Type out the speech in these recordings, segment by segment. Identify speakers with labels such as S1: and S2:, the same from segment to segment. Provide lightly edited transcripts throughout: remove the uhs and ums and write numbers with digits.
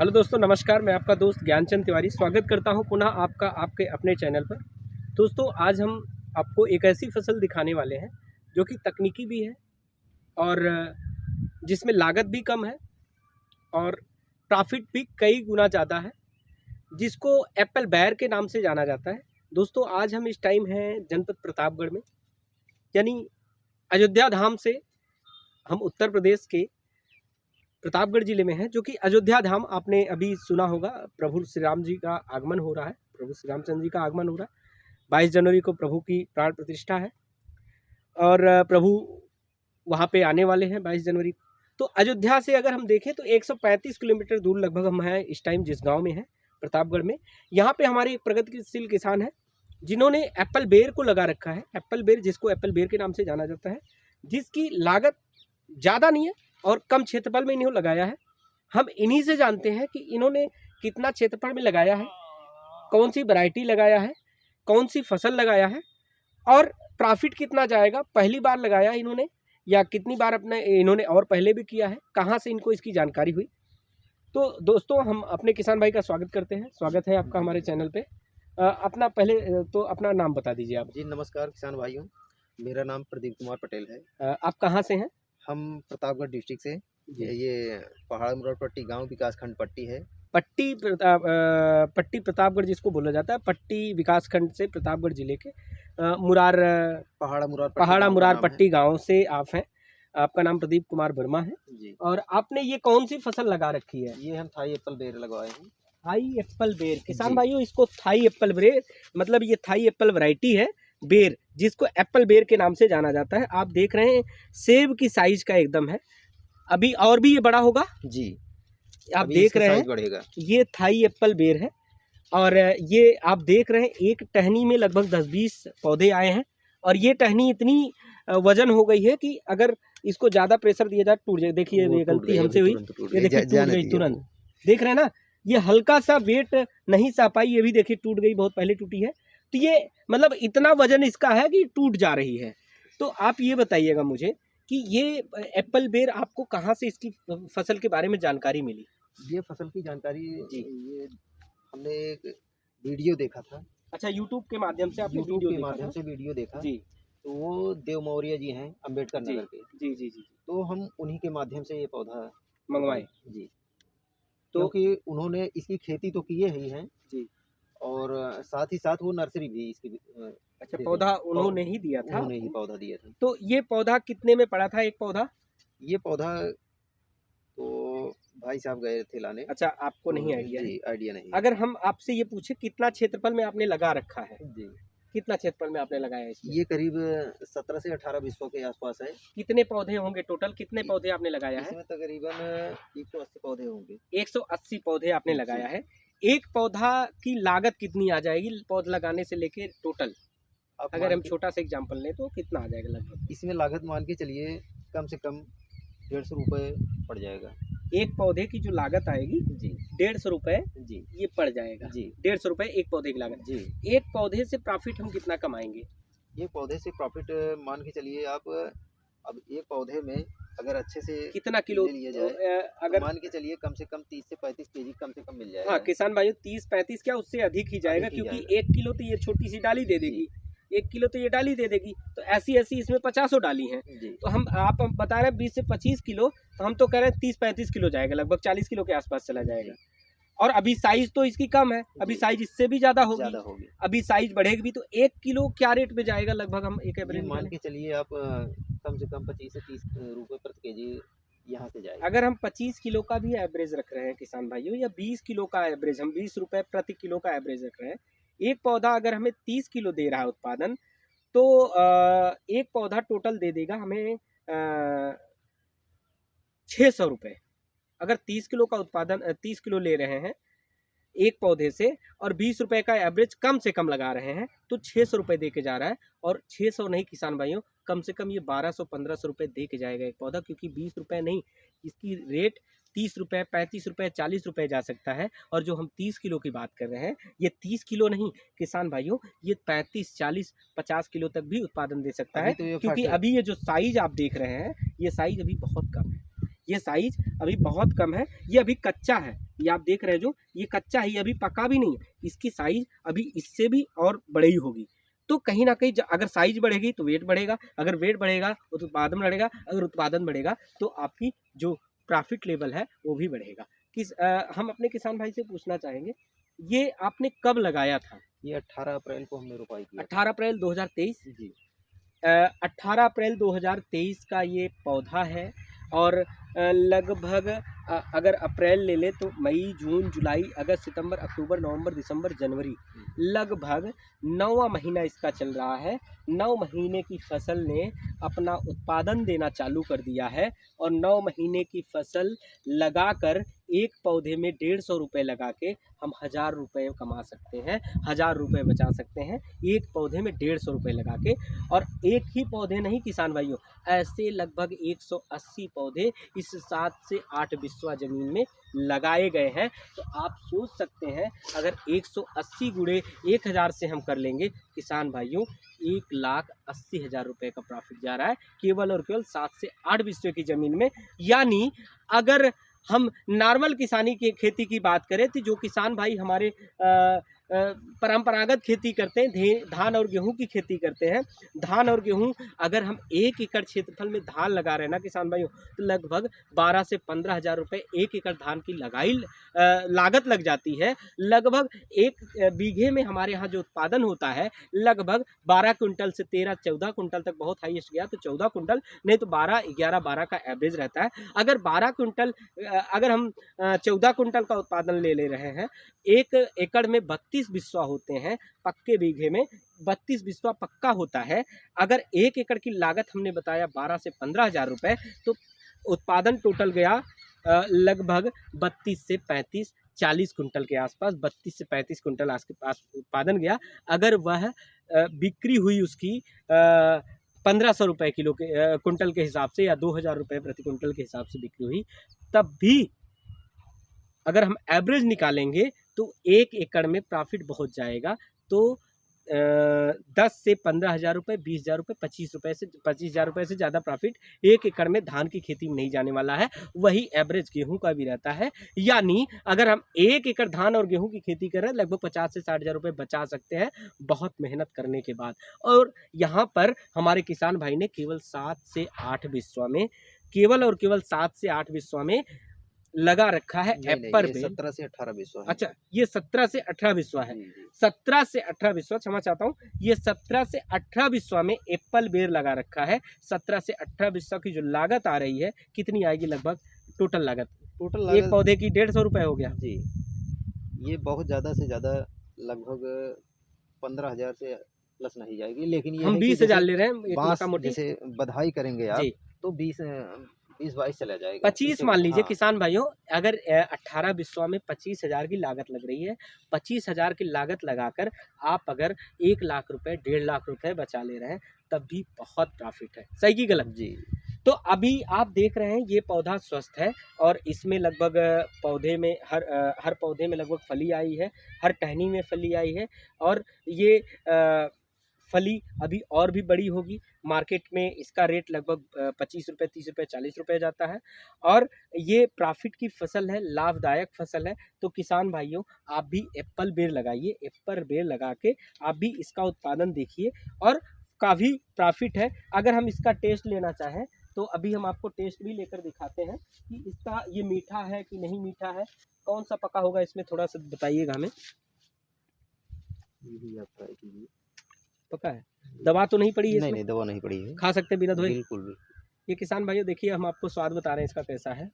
S1: Hello दोस्तों, नमस्कार। मैं आपका दोस्त ज्ञानचंद तिवारी स्वागत करता हूं पुनः आपका आपके अपने चैनल पर। दोस्तों, आज हम आपको एक ऐसी फसल दिखाने वाले हैं जो कि तकनीकी भी है और जिसमें लागत भी कम है और प्रॉफिट भी कई गुना ज़्यादा है, जिसको एप्पल बेर के नाम से जाना जाता है। दोस्तों, आज हम इस टाइम हैं जनपद प्रतापगढ़ में, यानी अयोध्या धाम से हम उत्तर प्रदेश के प्रतापगढ़ जिले में है, जो कि अयोध्या धाम आपने अभी सुना होगा। प्रभु श्री राम जी का आगमन हो रहा है, प्रभु श्री रामचंद्र जी का आगमन हो रहा है। 22 जनवरी को प्रभु की प्राण प्रतिष्ठा है और प्रभु वहाँ पे आने वाले हैं 22 जनवरी को। तो अयोध्या से अगर हम देखें तो 135 किलोमीटर दूर लगभग हम हैं इस टाइम, जिस गाँव में है प्रतापगढ़ में। यहाँ पे हमारे एक प्रगतिशील किसान है जिन्होंने एप्पल बेर को लगा रखा है। एप्पल बेर, जिसको एप्पल बेर के नाम से जाना जाता है, जिसकी लागत ज़्यादा नहीं है और कम क्षेत्रफल में इन्होंने लगाया है। हम इन्हीं से जानते हैं कि इन्होंने कितना क्षेत्रफल में लगाया है, कौन सी वैरायटी लगाया है, कौन सी फसल लगाया है और प्रॉफिट कितना जाएगा। पहली बार लगाया इन्होंने या कितनी बार अपने इन्होंने और पहले भी किया है, कहाँ से इनको इसकी जानकारी हुई। तो दोस्तों, हम अपने किसान भाई का स्वागत करते हैं। स्वागत है आपका हमारे चैनल पे। अपना पहले तो अपना नाम बता दीजिए आप।
S2: जी नमस्कार किसान भाइयों, मेरा नाम प्रदीप कुमार पटेल है।
S1: आप कहाँ से हैं?
S2: हम प्रतापगढ़ डिस्ट्रिक्ट से। ये पहाड़ मुरार पट्टी गांव विकासखंड पट्टी है।
S1: पट्टी प्रतापगढ़ जिसको बोला जाता है, पट्टी विकासखंड से प्रतापगढ़ जिले के पहाड़ा मुरार पट्टी गांव से आप हैं। आपका नाम प्रदीप कुमार वर्मा है
S2: जी।
S1: और आपने ये कौन सी फसल लगा रखी है?
S2: ये हम थाई एप्पल बेर लगवाए हैं।
S1: थाई एप्पल बेर। किसान भाइयों, इसको थाई एप्पल बेर मतलब ये थाई एप्पल वैरायटी है बेर, जिसको एप्पल बेर के नाम से जाना जाता है। आप देख रहे हैं सेब की साइज का एकदम है, अभी और भी ये बड़ा होगा
S2: जी।
S1: आप देख रहे हैं
S2: बढ़ेगा।
S1: ये थाई एप्पल बेर है और ये आप देख रहे हैं एक टहनी में लगभग 10-20 पौधे आए हैं और ये टहनी इतनी वजन हो गई है कि अगर इसको ज़्यादा प्रेशर दिया जाए टूट जाए। देखिए ये गलती हमसे हुई, ये देखिए टूट गई तुरंत। देख रहे हैं ना, ये हल्का सा वेट नहीं सह पाई, ये भी देखिए टूट गई, बहुत पहले टूटी है। तो ये मतलब इतना वजन इसका है कि टूट जा रही है। तो आप ये बताइएगा मुझे कि ये एप्पल बेर आपको कहाँ से इसकी फसल के बारे में जानकारी मिली?
S2: ये फसल की जानकारी
S1: जी,
S2: ये हमने एक वीडियो देखा था।
S1: अच्छा, यूट्यूब के माध्यम से आपने
S2: यूट्यूब
S1: वीडियो
S2: के
S1: देखा
S2: माध्यम
S1: था?
S2: से वीडियो देखा।
S1: जी
S2: तो वो देव मौर्य जी हैं अम्बेडकर
S1: जी
S2: नगर के।
S1: जी जी जी
S2: तो हम उन्हीं के माध्यम से ये पौधा
S1: मंगवाए
S2: जी।
S1: तो
S2: क्योंकि उन्होंने इसकी खेती तो किए ही हैं
S1: जी।
S2: और साथ ही साथ वो नर्सरी भी इसकी
S1: अच्छा,
S2: देते
S1: पौधा
S2: हैं।
S1: उन्होंने ही दिया था?
S2: उन्होंने ही पौधा दिया था।
S1: तो ये पौधा कितने में पड़ा था एक पौधा?
S2: ये पौधा तो भाई साहब गए थे लाने।
S1: अच्छा, आपको
S2: तो
S1: नहीं आइडिया है?
S2: जी आइडिया नहीं है।
S1: अगर हम आपसे ये पूछे कितना क्षेत्रफल में आपने लगा रखा है,
S2: जी
S1: कितना क्षेत्रफल में आपने लगाया है इसमें?
S2: ये करीब 17 से 18 विश्वों के आसपास है।
S1: कितने पौधे होंगे टोटल? कितने पौधे आपने लगाया है?
S2: इसमें तकरीबन 180 पौधे होंगे।
S1: 180 पौधे आपने लगाया है। एक पौधा की लागत कितनी आ जाएगी पौधा लगाने से लेके टोटल?
S2: आप
S1: अगर हम छोटा सा एग्जांपल लें तो कितना आ जाएगा लगभग?
S2: इसमें लागत मान के चलिए कम से कम 150 रुपये पड़ जाएगा।
S1: एक पौधे की जो लागत आएगी
S2: जी
S1: 150 रुपये
S2: जी
S1: ये पड़ जाएगा।
S2: जी
S1: 150 रुपये एक पौधे की लागत।
S2: जी।
S1: एक पौधे से प्रॉफिट हम कितना कमाएंगे?
S2: ये पौधे से प्रॉफिट मान के चलिए आप। अब एक पौधे में अगर अच्छे से
S1: कितना किलो
S2: ले लिया जाए
S1: अगर
S2: तो मान के चलिए कम से कम 30 से 35 केजी कम से कम मिल जाएगा।
S1: हाँ किसान भाइयों, 30-35 क्या उससे अधिक ही जाएगा,
S2: अधिक ही
S1: क्योंकि
S2: जाएगा।
S1: 1 किलो तो ये छोटी सी डाली दे देगी, 1 किलो तो ये डाली दे देगी, तो ऐसी ऐसी इसमें 50 डाली हैं।
S2: जी
S1: तो आप बता रहे हैं 20 से 25 किलो, तो हम तो कह रहे हैं 30-35 किलो जाएगा, लगभग 40 किलो के आसपास चला जाएगा। और अभी साइज तो इसकी कम है, अभी साइज इससे भी ज़्यादा होगी। अभी साइज बढ़ेगी भी तो 1 किलो क्या रेट में जाएगा लगभग? हम एक एवरेज
S2: मान के चलिए आप कम से कम 25 से 30 रुपये प्रति केजी यहाँ से जाएगा।
S1: अगर हम 25 किलो का भी एवरेज रख रहे हैं किसान भाइयों, या 20 किलो का एवरेज, हम 20 रुपये प्रति किलो का एवरेज रख रहे हैं, एक पौधा अगर हमें 30 किलो दे रहा है उत्पादन, तो एक पौधा टोटल दे देगा हमें 600 रुपये। अगर 30 किलो का उत्पादन 30 किलो ले रहे हैं एक पौधे से और 20 रुपये का एवरेज कम से कम लगा रहे हैं, तो 600 रुपये दे के जा रहा है। और 600 नहीं किसान भाइयों, कम से कम ये 1200-1500 रुपये दे के जाएगा एक पौधा, क्योंकि 20 रुपये नहीं, इसकी रेट 30 रुपये, 35 रुपये, 40 रुपये जा सकता है। और जो हम 30 किलो की बात कर रहे हैं, ये 30 किलो नहीं किसान भाइयों, ये 35, 40, 50 किलो तक भी उत्पादन दे सकता है।
S2: तो
S1: क्योंकि अभी ये जो साइज आप देख रहे हैं, ये साइज अभी बहुत कम है। ये साइज अभी बहुत कम है, ये अभी कच्चा है, ये आप देख रहे हैं जो ये कच्चा है, ये अभी पका भी नहीं है, इसकी साइज अभी इससे भी और बड़ी होगी। तो कहीं ना कहीं अगर साइज बढ़ेगी तो वेट बढ़ेगा, अगर वेट बढ़ेगा तो उत्पादन बढ़ेगा, अगर उत्पादन बढ़ेगा तो आपकी जो प्रॉफिट लेवल है वो भी बढ़ेगा। हम अपने किसान भाई से पूछना चाहेंगे, ये आपने कब लगाया था?
S2: ये 18 अप्रैल को हमने रोपाई किया
S1: 18 अप्रैल 2023।
S2: जी।
S1: 18 अप्रैल 2023 का ये पौधा है और लगभग अगर अप्रैल ले ले तो मई, जून, जुलाई, अगस्त, सितंबर, अक्टूबर, नवंबर, दिसंबर, जनवरी, लगभग 9वां महीना इसका चल रहा है। 9 महीने की फसल ने अपना उत्पादन देना चालू कर दिया है और 9 महीने की फसल लगाकर एक पौधे में 150 रुपये लगा के हम 1000 रुपये कमा सकते हैं, 1000 रुपये बचा सकते हैं एक पौधे में 150 रुपये लगा के। और एक ही पौधे नहीं किसान भाइयों, ऐसे लगभग 180 पौधे इस 7 से 8 बिस्वा ज़मीन में लगाए गए हैं। तो आप सोच सकते हैं अगर 180 गुणे 1000 से हम कर लेंगे किसान भाइयों, 1,80,000 रुपये का प्रॉफिट जा रहा है केवल और केवल 7 से 8 बिस्वे की ज़मीन में। यानी अगर हम नॉर्मल किसानी की खेती की बात करें तो जो किसान भाई हमारे परंपरागत खेती करते हैं, धान और गेहूं की खेती करते हैं, धान और गेहूं अगर हम 1 एकड़ क्षेत्रफल में धान लगा रहे हैं ना किसान भाइयों, तो लगभग 12 से 15,000 रुपये 1 एकड़ धान की लागत लग जाती है। लगभग 1 बीघे में हमारे यहाँ जो उत्पादन होता है लगभग 12 कुंटल से 13-14 कुंटल तक, बहुत हाईएस्ट गया तो 14 कुंटल, नहीं तो 12, 11, 12 का एवरेज रहता है। अगर 12 कुंटल अगर हम 14 कुंटल का उत्पादन ले रहे हैं, 1 एकड़ में 32 बिस्वा होते हैं, पक्के बीघे में 32 बिस्वा पक्का होता है। अगर 1 एकड़ की लागत हमने बताया 12 से 15,000 रुपये, तो उत्पादन टोटल गया लगभग 32 से 35, 40 कुंटल के आसपास, 32 से 35 कुंटल के पास उत्पादन गया। अगर वह बिक्री हुई उसकी 1500 रुपये किलो के कुंटल के हिसाब से या 2000 रुपये प्रति कुंटल के हिसाब से बिक्री हुई, तब भी अगर हम एवरेज निकालेंगे तो 1 एकड़ में प्रॉफिट बहुत जाएगा। तो 10 से 15,000 रुपये, 20,000 रुपये, 25,000 रुपये से ज़्यादा प्रॉफिट 1 एकड़ में धान की खेती में नहीं जाने वाला है। वही एवरेज गेहूं का भी रहता है। यानी अगर हम 1 एकड़ धान और गेहूं की खेती कर रहे हैं, लगभग 50 से 60,000 रुपये बचा सकते हैं बहुत मेहनत करने के बाद। और यहाँ पर हमारे किसान भाई ने केवल 7 से 8 बिस्वा में, केवल और केवल 7 से 8 बिस्वा में लगा रखा है एप्पल बेल।
S2: 17 से 18 बिस्वा है।
S1: अच्छा, ये 17 से 18 बिस्वा है। 17 से 18 बिस्वा, क्षमा चाहता हूँ, ये 17 से 18 बिस्वा में एप्पल बेर लगा रखा है। 17 से 18 बिस्वा की जो लागत आ रही है कितनी आएगी? लगभग टोटल लागत एक पौधे की 150 रुपये हो गया
S2: जी। ये बहुत ज़्यादा से ज़्यादा लगभग 15,000 से प्लस नहीं जाएगी, लेकिन ये
S1: हम 20,000 ले रहे हैं एक
S2: बांस
S1: मोटा मोटी।
S2: जैसे बधाई करेंगे आप
S1: जी,
S2: तो 20-22 चला जाएगा।
S1: 25 मान लीजिए
S2: हाँ।
S1: किसान भाइयों, अगर 18 बिस्वा में 25,000 की लागत लग रही है, 25,000 की लागत लगाकर आप अगर 1 लाख रुपए, 1.5 लाख रुपए बचा ले रहे हैं, तब भी बहुत प्रॉफिट है। सही की गलत?
S2: जी।
S1: तो अभी आप देख रहे हैं ये पौधा स्वस्थ है और इसमें लगभग पौधे में हर पौधे में लगभग फली आई है, हर टहनी में फली आई है और ये फली अभी और भी बड़ी होगी। मार्केट में इसका रेट लगभग 25 रुपये, 30 रुपये, 40 रुपये जाता है और ये प्रॉफिट की फसल है, लाभदायक फसल है। तो किसान भाइयों, आप भी एप्पल बेर लगाइए, एप्पल बेर लगा के आप भी इसका उत्पादन देखिए और काफ़ी प्रॉफिट है। अगर हम इसका टेस्ट लेना चाहें तो अभी हम आपको टेस्ट भी लेकर दिखाते हैं कि इसका ये मीठा है कि नहीं मीठा है, कौन सा पका होगा इसमें, थोड़ा सा बताइएगा हमें।
S2: यही आप ट्राई कीजिए।
S1: पका है? दवा तो नहीं पड़ी है इसमें?
S2: नहीं, दवा नहीं पड़ी है।
S1: खा सकते हैं बिना धोए?
S2: बिल्कुल भी।
S1: ये किसान भाइयों देखिए, हम आपको स्वाद बता रहे हैं इसका कैसा है।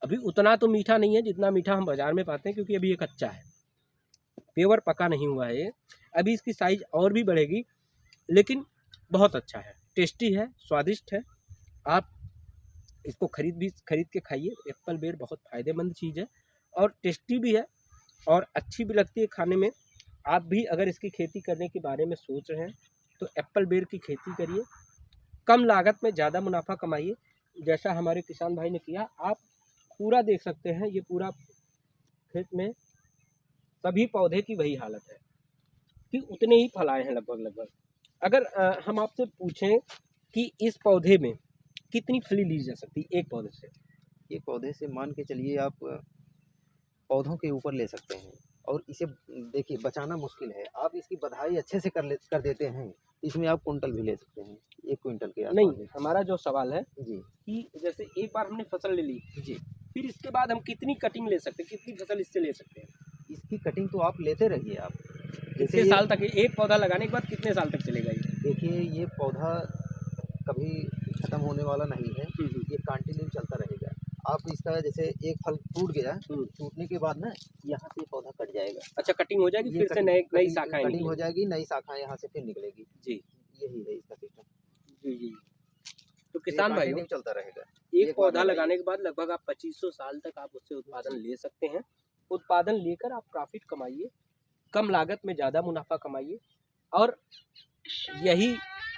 S1: अभी उतना तो मीठा नहीं है जितना मीठा हम बाजार में पाते हैं, क्योंकि अभी ये कच्चा है, पेवर पका नहीं हुआ है ये। अभी इसकी साइज और भी बढ़ेगी, लेकिन बहुत अच्छा है, टेस्टी है, स्वादिष्ट है। आप इसको खरीद के खाइए। एप्पल बेर बहुत फ़ायदेमंद चीज़ है और टेस्टी भी है और अच्छी भी लगती है खाने में। आप भी अगर इसकी खेती करने के बारे में सोच रहे हैं तो एप्पल बेर की खेती करिए, कम लागत में ज़्यादा मुनाफा कमाइए, जैसा हमारे किसान भाई ने किया। आप पूरा देख सकते हैं, ये पूरा खेत में सभी पौधे की वही हालत है कि उतने ही फल आए हैं लगभग। अगर हम आपसे पूछें कि इस पौधे में कितनी फली ली जा सकती है एक पौधे से?
S2: एक पौधे से मान के चलिए आप पौधों के ऊपर ले सकते हैं। और इसे देखिए बचाना मुश्किल है, आप इसकी बधाई अच्छे से कर देते हैं, इसमें आप कुंटल भी ले सकते हैं, 1 क्विंटल के
S1: नहीं,
S2: आसपास भी।
S1: हमारा जो सवाल है
S2: जी,
S1: कि जैसे एक बार हमने फसल ले ली,
S2: जी।
S1: फिर इसके बाद हम कितनी कटिंग ले सकते हैं, कितनी फसल इससे ले सकते हैं?
S2: इसकी कटिंग तो आप लेते रहिए आप। जैसे
S1: कितने
S2: ये
S1: साल तक, एक पौधा लगाने के बाद कितने साल तक चलेगा ये?
S2: देखिए ये पौधा कभी ख़त्म होने वाला नहीं है,
S1: हुँ।
S2: ये कंटिन्यू चलता रहेगा। आप इसका जैसे एक फल टूट गया,
S1: हुँ।
S2: टूटने के बाद ना यहाँ से पौधा कट जाएगा।
S1: अच्छा, कटिंग हो जाएगी,
S2: ये
S1: फिर से नए नई
S2: कटिंग
S1: शाखाएँ
S2: कटिंग हो
S1: निकलेंगी।
S2: जाएगी, नई शाखाएँ यहाँ से फिर निकलेगी।
S1: जी,
S2: यही है इसका सिस्टम।
S1: जी। तो
S2: ये
S1: किसान भाइयों,
S2: कंटिन्यू चलता रहेगा।
S1: एक
S2: एक बार
S1: पौधा
S2: लगाइए।
S1: लगाने के बाद लगभग आप 2500 साल तक आप उससे उत्पादन ले सकते हैं। उत्पादन लेकर आप प्रॉफ़िट कमाइए, कम लागत में ज़्यादा मुनाफ़ा कमाइए, और यही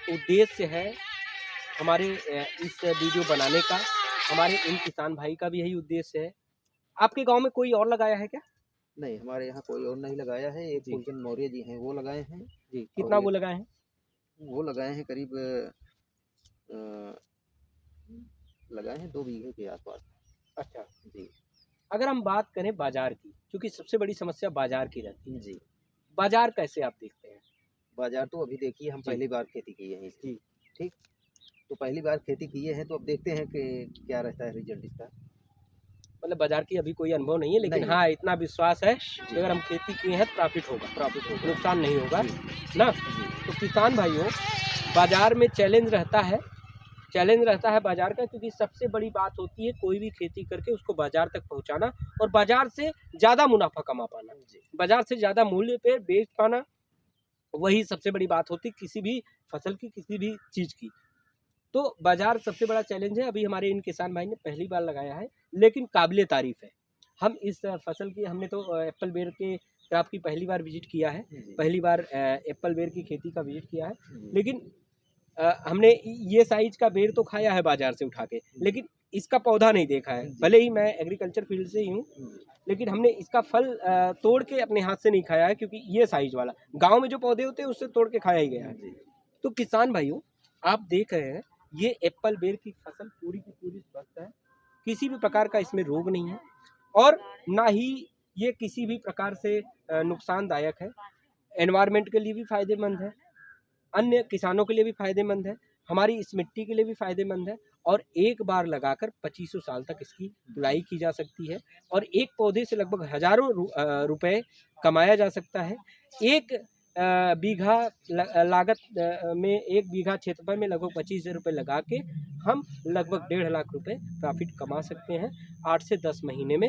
S1: उद्देश्य है हमारे इस वीडियो बनाने का। हमारे इन किसान भाई का भी यही उद्देश्य है। आपके गाँव में कोई और लगाया है क्या?
S2: नहीं, हमारे यहाँ कोई और नहीं लगाया है, एक
S1: जी।
S2: फूलचंद मौर्य जी हैं वो लगाए हैं।
S1: जी,
S2: और
S1: कितना वो
S2: एक
S1: लगाए हैं?
S2: वो लगाए हैं करीब अ, लगाए हैं 2 बीघे के आसपास।
S1: अच्छा।
S2: जी,
S1: अगर हम बात करें बाज़ार की, क्योंकि सबसे बड़ी समस्या बाज़ार की रहती है।
S2: जी।
S1: बाज़ार कैसे आप देखते हैं?
S2: बाज़ार तो अभी देखिए हम
S1: जी।
S2: पहली बार खेती किए हैं इसकी,
S1: जी।
S2: ठीक? तो पहली बार खेती किए हैं तो अब देखते हैं कि क्या रहता है रिज़ल्ट इसका।
S1: मतलब बाज़ार की अभी कोई अनुभव नहीं है, लेकिन
S2: नहीं।
S1: हाँ, इतना विश्वास है कि
S2: जी,
S1: अगर हम खेती किए हैं तो प्रॉफ़िट होगा,
S2: प्रॉफ़िट होगा।
S1: नुकसान नहीं होगा,
S2: जी,
S1: ना?
S2: जी,
S1: तो किसान भाइयों, बाज़ार में चैलेंज रहता है बाज़ार का, क्योंकि सबसे बड़ी बात होती है कोई भी खेती करके उसको बाज़ार तक पहुँचाना और बाज़ार से ज़्यादा मुनाफ़ा कमा पाना,
S2: जी,
S1: बाज़ार से ज़्यादा मूल्य पे बेच पाना, वही सबसे बड़ी बात होती है किसी भी फसल की, किसी भी चीज़ की। तो बाज़ार सबसे बड़ा चैलेंज है। अभी हमारे इन किसान भाई ने पहली बार लगाया है, लेकिन काबिले तारीफ़ है। हम इस फसल की, हमने तो एप्पल बेर के क्रॉप की पहली बार विज़िट किया है,
S2: जी,
S1: पहली बार एप्पल बेर की खेती का विज़िट किया है।
S2: जी,
S1: लेकिन हमने ये साइज़ का बेर तो खाया है बाज़ार से उठा के, लेकिन इसका पौधा नहीं देखा है।
S2: जी,
S1: भले ही मैं एग्रीकल्चर फ़ील्ड से ही हूँ,
S2: जी,
S1: लेकिन हमने इसका फल तोड़ के अपने हाथ से नहीं खाया है, क्योंकि ये साइज़ वाला गाँव में जो पौधे होते हैं उससे तोड़ के खाया ही गया है।
S2: जी,
S1: तो किसान भाइयों, आप देख रहे हैं ये एप्पल बेर की फसल पूरी की पूरी स्वस्थ है, किसी भी प्रकार का इसमें रोग नहीं है, और ना ही ये किसी भी प्रकार से नुकसानदायक है। एनवायरनमेंट के लिए भी फ़ायदेमंद है, अन्य किसानों के लिए भी फ़ायदेमंद है, हमारी इस मिट्टी के लिए भी फ़ायदेमंद है, और एक बार लगाकर 2500 साल तक इसकी तुड़ाई की जा सकती है, और एक पौधे से लगभग हज़ारों रुपए कमाया जा सकता है। एक बीघा लागत में 1 बीघा क्षेत्रफल में लगभग 25,000 रुपए लगा के हम लगभग 1.5 लाख रुपए प्रॉफ़िट कमा सकते हैं 8 से 10 महीने में,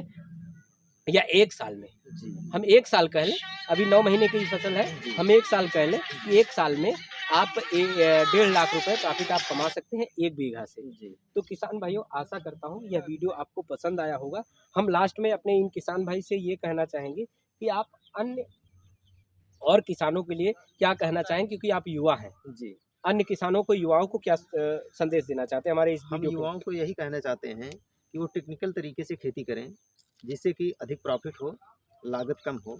S1: या 1 साल में।
S2: जी,
S1: हम 1 साल कह लें, अभी 9 महीने की फसल है, हम 1 साल कह लें कि 1 साल में आप 1.5 लाख रुपए प्रॉफ़िट आप कमा सकते हैं 1 बीघा से।
S2: जी,
S1: तो किसान भाइयों, आशा करता हूँ यह वीडियो आपको पसंद आया होगा। हम लास्ट में अपने इन किसान भाई से ये कहना चाहेंगे कि आप अन्य और किसानों के लिए क्या कहना चाहेंगे, क्योंकि आप युवा हैं।
S2: जी।
S1: अन्य किसानों को, युवाओं को क्या संदेश देना चाहते हैं हमारे इस
S2: हम
S1: वीडियो को?
S2: युवाओं को यही कहना चाहते हैं कि वो टेक्निकल तरीके से खेती करें, जिससे कि अधिक प्रॉफ़िट हो, लागत कम हो,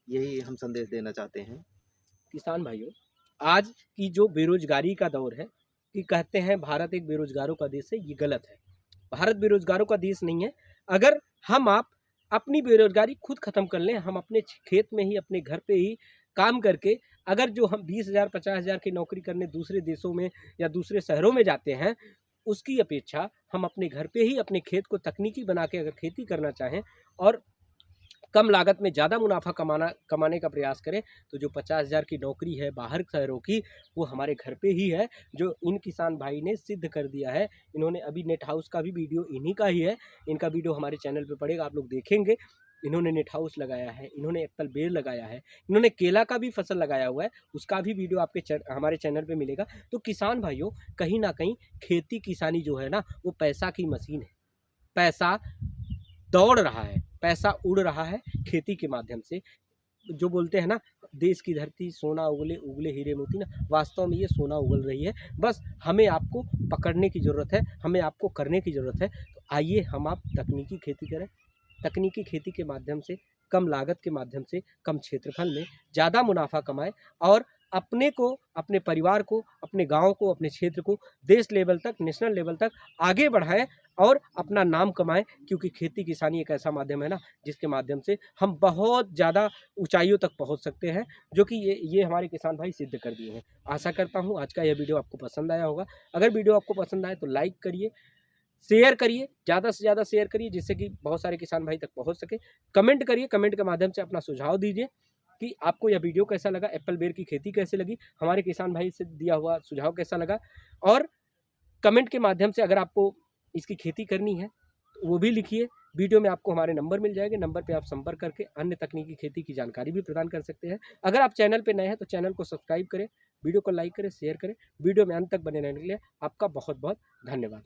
S2: यही हम संदेश देना चाहते हैं।
S1: किसान भाइयों, आज की जो बेरोजगारी का दौर है, कि कहते हैं भारत एक बेरोजगारों का देश है, ये गलत है। भारत बेरोजगारों का देश नहीं है। अगर हम आप अपनी बेरोजगारी खुद खत्म कर लें, हम अपने खेत में ही, अपने घर पे ही काम करके, अगर जो हम 20,000 50,000 की नौकरी करने दूसरे देशों में या दूसरे शहरों में जाते हैं, उसकी अपेक्षा हम अपने घर पे ही अपने खेत को तकनीकी बना के अगर खेती करना चाहें और कम लागत में ज़्यादा मुनाफा कमाने का प्रयास करें, तो जो 50,000 की नौकरी है बाहर शहरों की, वो हमारे घर पे ही है, जो इन किसान भाई ने सिद्ध कर दिया है। इन्होंने अभी नेट हाउस का भी वीडियो इन्हीं का ही है, इनका वीडियो हमारे चैनल पे पड़ेगा, आप लोग देखेंगे। इन्होंने नेट हाउस लगाया है, इन्होंने एप्पल बेर लगाया है, इन्होंने केला का भी फसल लगाया हुआ है, उसका भी वीडियो आपके हमारे चैनल पे मिलेगा। तो किसान भाइयों, कहीं ना कहीं खेती किसानी जो है ना, वो पैसा की मशीन है। पैसा दौड़ रहा है, पैसा उड़ रहा है खेती के माध्यम से। जो बोलते हैं ना, देश की धरती सोना उगले उगले हीरे मोती, ना वास्तव में ये सोना उगल रही है। बस हमें आपको पकड़ने की ज़रूरत है, हमें आपको करने की ज़रूरत है। तो आइए हम आप तकनीकी खेती करें, तकनीकी खेती के माध्यम से, कम लागत के माध्यम से, कम क्षेत्रफल में ज़्यादा मुनाफा कमाएं, और अपने को, अपने परिवार को, अपने गांव को, अपने क्षेत्र को देश लेवल तक, नेशनल लेवल तक आगे बढ़ाएं और अपना नाम कमाएं। क्योंकि खेती किसानी एक ऐसा माध्यम है ना, जिसके माध्यम से हम बहुत ज़्यादा ऊंचाइयों तक पहुंच सकते हैं, जो कि ये हमारे किसान भाई सिद्ध कर दिए हैं। आशा करता हूं आज का यह वीडियो आपको पसंद आया होगा। अगर वीडियो आपको पसंद आए तो लाइक करिए, शेयर करिए, ज़्यादा से ज़्यादा शेयर करिए, जिससे कि बहुत सारे किसान भाई तक पहुंच सके। कमेंट करिए, कमेंट के माध्यम से अपना सुझाव दीजिए कि आपको यह वीडियो कैसा लगा, एप्पल बेर की खेती कैसे लगी, हमारे किसान भाई से दिया हुआ सुझाव कैसा लगा। और कमेंट के माध्यम से अगर आपको इसकी खेती करनी है तो वो भी लिखिए। वीडियो में आपको हमारे नंबर मिल जाएंगे, नंबर पे आप संपर्क करके अन्य तकनीकी खेती की जानकारी भी प्रदान कर सकते हैं। अगर आप चैनल पे नए हैं तो चैनल को सब्सक्राइब करें, वीडियो को लाइक करें, शेयर करें। वीडियो में अंत तक बने रहने के लिए आपका बहुत बहुत धन्यवाद।